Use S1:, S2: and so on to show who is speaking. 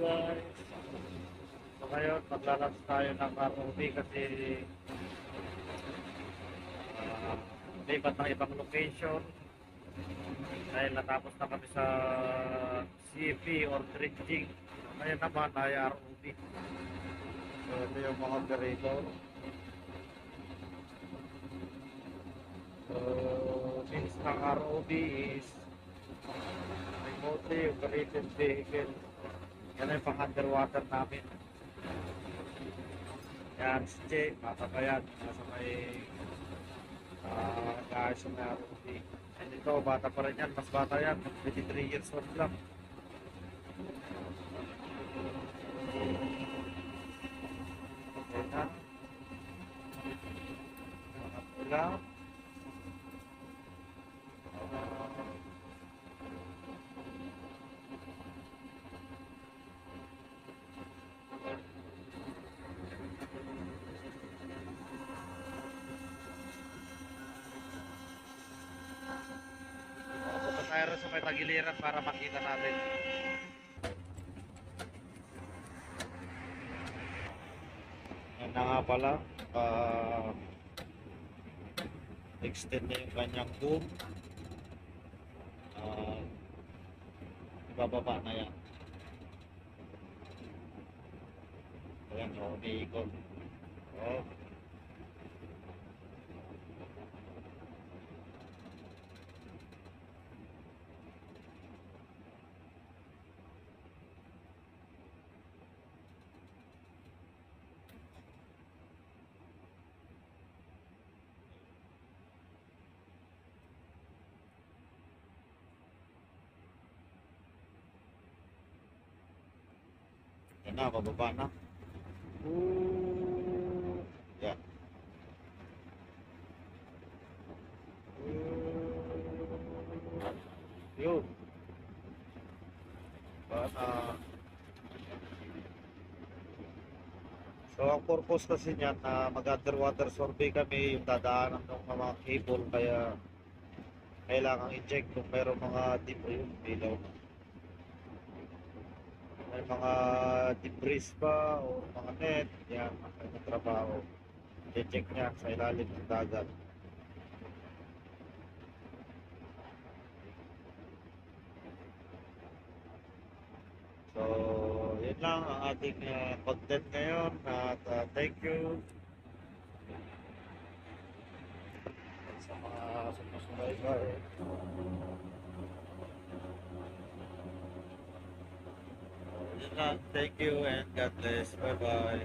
S1: guys. So ngayon, maglalabs tayo ng ROV kasi uh, lipat ng ibang location dahil natapos na kami sa CP or dredging. Ngayon naman ay ROV. So ito yung mga operator. So means ng ROV is remotely operated vehicle. Yan ay pang underwater namin. Yan, si Jay, bata pa yan. Nasa may nag-aayos na ROV. And ito, bata pa rin yan. Mas bata yan. 23 years old lang. Yan na. Mga pula. Punta tayo rin sa may tagiliran para makita natin. Yan na nga pala. Extend na yung kanyang boom. Ibababa na yan. Ayan, so umiikot. Oh. Yan na, bababa na. Yan. Yun. So ang purpose kasi niyan na mag-underwater survey kami, yung dadaanan ng mga cable, kaya kailangang i-check kung mayroong mga deep yung bilaw. May mga debris ba o mga net, yan ang trabaho. I-check niya sa ilalim ng dagat. So, yun lang ang ating content ngayon at thank you sa mga sumusubaybay. Yun lang, thank you and God bless. Bye bye.